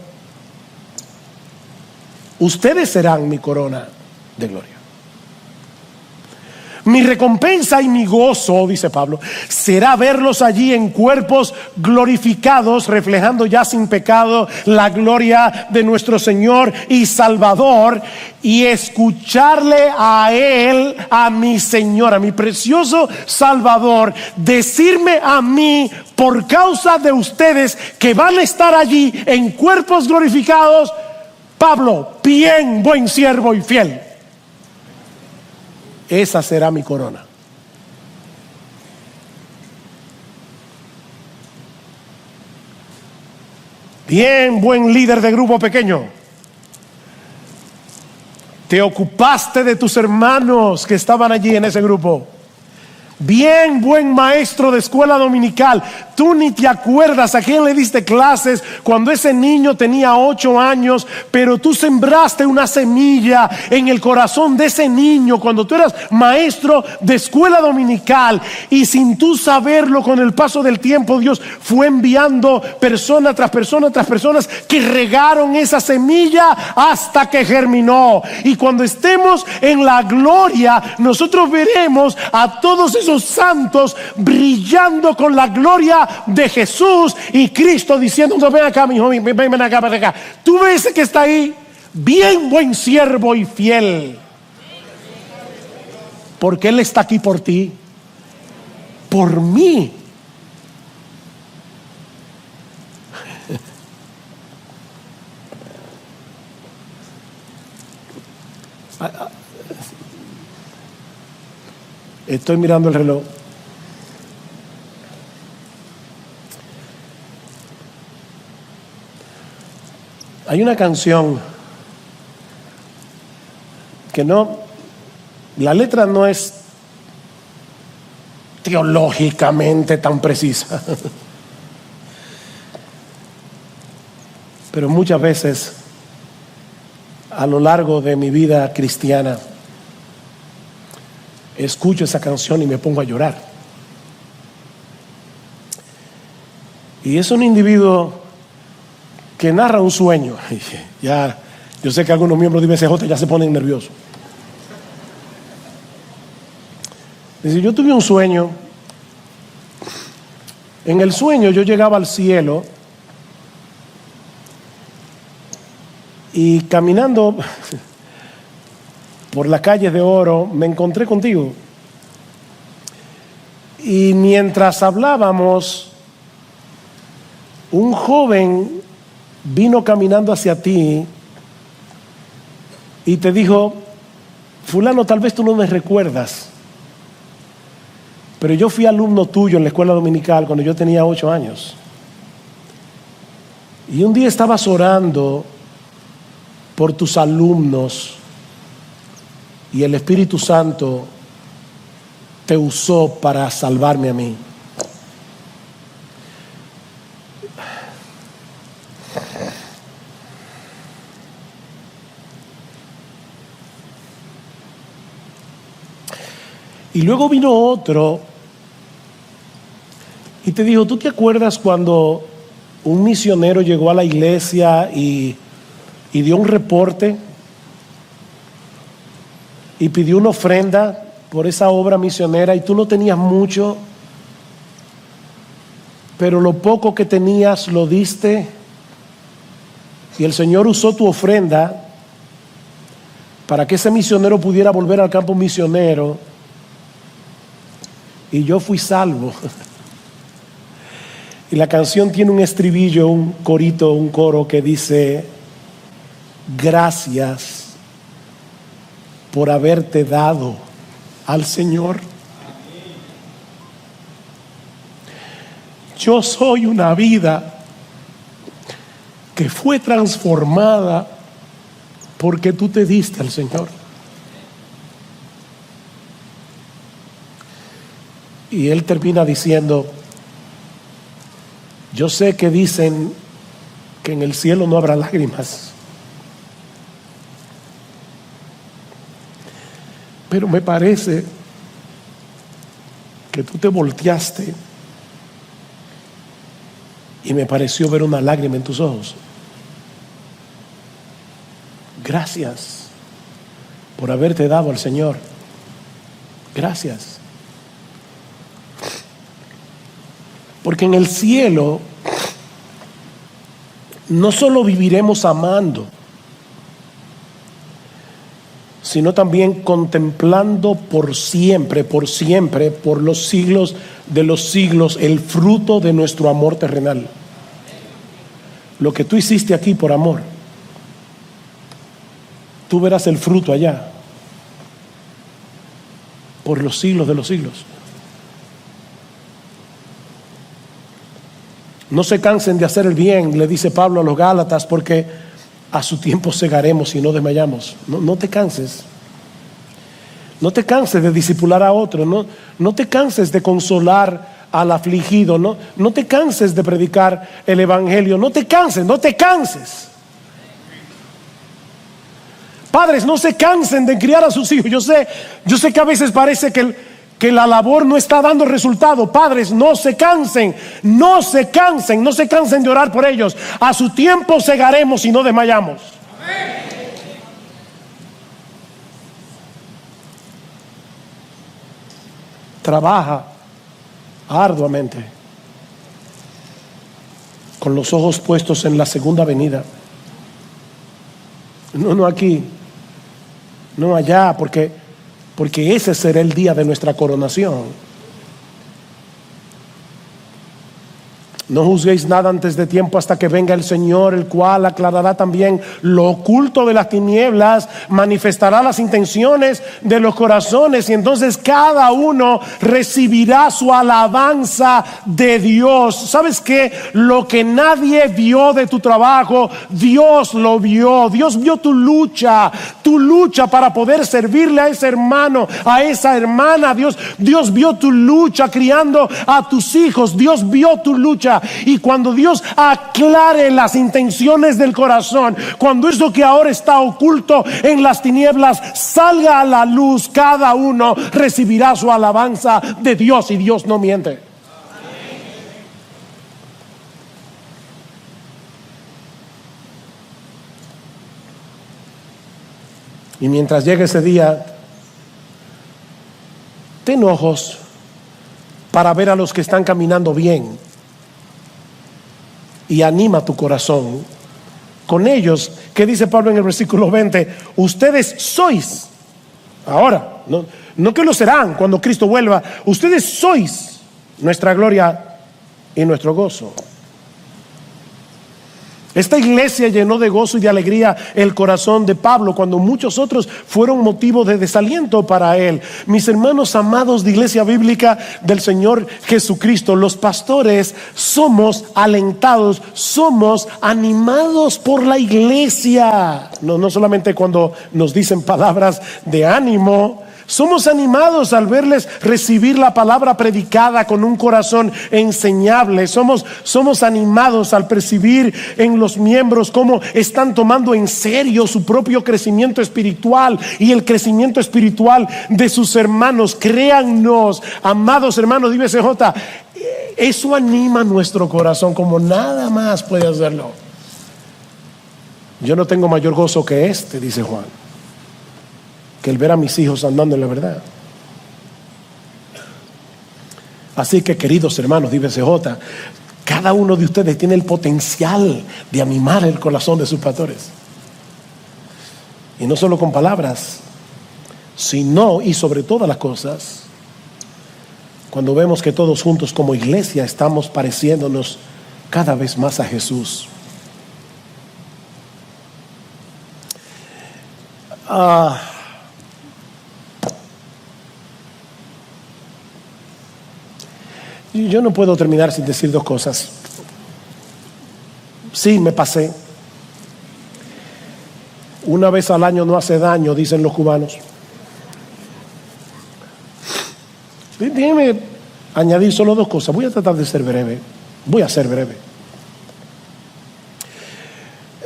A: Ustedes serán mi corona de gloria. Mi recompensa y mi gozo, dice Pablo, será verlos allí en cuerpos glorificados, reflejando ya sin pecado la gloria de nuestro Señor y Salvador, y escucharle a Él, a mi Señor, a mi precioso Salvador, decirme a mí, por causa de ustedes que van a estar allí en cuerpos glorificados: Pablo, bien, buen siervo y fiel. Esa será mi corona. Bien, buen líder de grupo pequeño. Te ocupaste de tus hermanos que estaban allí en ese grupo. Bien, buen maestro de escuela dominical. Tú ni te acuerdas a quién le diste clases cuando ese niño tenía 8 años, pero tú sembraste una semilla en el corazón de ese niño cuando tú eras maestro de escuela dominical, y sin tú saberlo, con el paso del tiempo, Dios fue enviando persona tras persona tras personas que regaron esa semilla hasta que germinó. Y cuando estemos en la gloria, nosotros veremos a todos esos santos brillando con la gloria de Jesús y Cristo diciendo: ven acá, mi hijo, ven acá, ven acá. Tú ves que está ahí, bien buen siervo y fiel, porque Él está aquí por ti, por mí. Estoy mirando el reloj. Hay una canción que la letra no es teológicamente tan precisa, pero muchas veces a lo largo de mi vida cristiana escucho esa canción y me pongo a llorar. Y es un individuo que narra un sueño. Ya, yo sé que algunos miembros de IBCJ ya se ponen nerviosos. Dice: yo tuve un sueño. En el sueño yo llegaba al cielo y caminando por las calles de oro me encontré contigo. Y mientras hablábamos, un joven vino caminando hacia ti y te dijo: fulano, tal vez tú no me recuerdas, pero yo fui alumno tuyo en la escuela dominical cuando yo tenía 8 años. Y un día estabas orando por tus alumnos y el Espíritu Santo te usó para salvarme a mí. Y luego vino otro y te dijo: ¿tú te acuerdas cuando un misionero llegó a la iglesia y dio un reporte y pidió una ofrenda por esa obra misionera, y tú no tenías mucho, pero lo poco que tenías lo diste, y el Señor usó tu ofrenda para que ese misionero pudiera volver al campo misionero, y yo fui salvo? Y la canción tiene un estribillo, un corito, un coro que dice: gracias por haberte dado al Señor. Yo soy una vida que fue transformada porque tú te diste al Señor. Y él termina diciendo: yo sé que dicen que en el cielo no habrá lágrimas, pero me parece que tú te volteaste y me pareció ver una lágrima en tus ojos. Gracias por haberte dado al Señor. Gracias. Porque en el cielo no solo viviremos amando, sino también contemplando por siempre, por los siglos de los siglos, el fruto de nuestro amor terrenal. Lo que tú hiciste aquí por amor, tú verás el fruto allá, por los siglos de los siglos. No se cansen de hacer el bien, le dice Pablo a los Gálatas, porque a su tiempo segaremos y no desmayamos. No te canses. No te canses de discipular a otro. No te canses de consolar al afligido. No te canses de predicar el evangelio. No te canses. Padres, no se cansen de criar a sus hijos. Yo sé que a veces parece que la labor no está dando resultado. Padres, no se cansen de orar por ellos. A su tiempo segaremos y no desmayamos. trabaja arduamente, con los ojos puestos en la segunda venida. No aquí, no allá, porque ese será el día de nuestra coronación. No juzguéis nada antes de tiempo hasta que venga el Señor, el cual aclarará también lo oculto de las tinieblas, manifestará las intenciones de los corazones, y entonces cada uno recibirá su alabanza de Dios. ¿Sabes qué? Lo que nadie vio de tu trabajo, Dios lo vio. Dios vio tu lucha para poder servirle a ese hermano, a esa hermana. Dios vio tu lucha criando a tus hijos. Dios vio tu lucha. Y cuando Dios aclare las intenciones del corazón, cuando eso que ahora está oculto en las tinieblas salga a la luz, cada uno recibirá su alabanza de Dios, y Dios no miente. Y mientras llegue ese día, ten ojos para ver a los que están caminando bien, y anima tu corazón con ellos. ¿Qué dice Pablo en el versículo 20? Ustedes sois, ahora, no que lo serán cuando Cristo vuelva, ustedes sois nuestra gloria y nuestro gozo. Esta iglesia llenó de gozo y de alegría el corazón de Pablo, cuando muchos otros fueron motivo de desaliento para él. Mis hermanos amados de Iglesia Bíblica del Señor Jesucristo, los pastores somos alentados, somos animados por la iglesia. No solamente cuando nos dicen palabras de ánimo. Somos animados al verles recibir la palabra predicada con un corazón enseñable. Somos animados al percibir en los miembros cómo están tomando en serio su propio crecimiento espiritual y el crecimiento espiritual de sus hermanos. Créannos, amados hermanos de IBCJ, eso anima nuestro corazón como nada más puede hacerlo. Yo no tengo mayor gozo que este, dice Juan, que el ver a mis hijos andando en la verdad. Así que, queridos hermanos de IBCJ, cada uno de ustedes tiene el potencial de animar el corazón de sus pastores, y no solo con palabras, sino y sobre todas las cosas, cuando vemos que todos juntos como iglesia estamos pareciéndonos cada vez más a Jesús. Yo no puedo terminar sin decir dos cosas. Sí, me pasé. Una vez al año no hace daño, dicen los cubanos. Déjeme añadir solo dos cosas. Voy a tratar de ser breve. Voy a ser breve.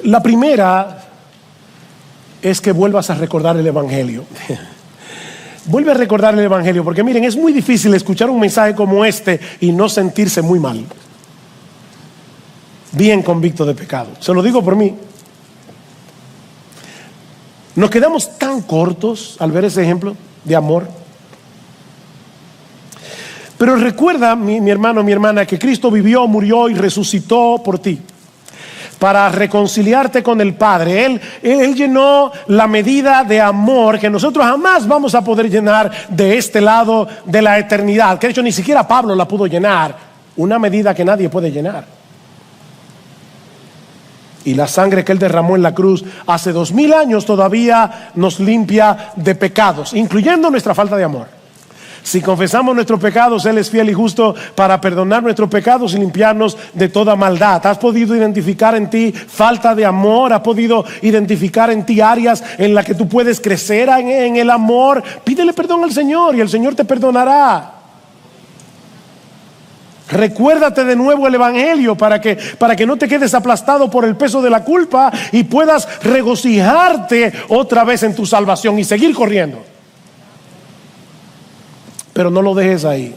A: La primera es que vuelvas a recordar el Evangelio. Vuelve a recordar el Evangelio, porque miren, es muy difícil escuchar un mensaje como este y no sentirse muy mal, bien convicto de pecado. Se lo digo por mí. Nos quedamos tan cortos al ver ese ejemplo de amor. Pero recuerda, mi hermano, mi hermana, que Cristo vivió, murió y resucitó por ti, para reconciliarte con el Padre. Él llenó la medida de amor que nosotros jamás vamos a poder llenar de este lado de la eternidad, que de hecho ni siquiera Pablo la pudo llenar, una medida que nadie puede llenar. Y la sangre que Él derramó en la cruz hace 2000 años todavía nos limpia de pecados, incluyendo nuestra falta de amor. Si confesamos nuestros pecados, Él es fiel y justo para perdonar nuestros pecados y limpiarnos de toda maldad. ¿Has podido identificar en ti falta de amor? ¿Has podido identificar en ti áreas en las que tú puedes crecer en el amor? Pídele perdón al Señor y el Señor te perdonará. Recuérdate de nuevo el Evangelio para que no te quedes aplastado por el peso de la culpa y puedas regocijarte otra vez en tu salvación y seguir corriendo. Pero no lo dejes ahí.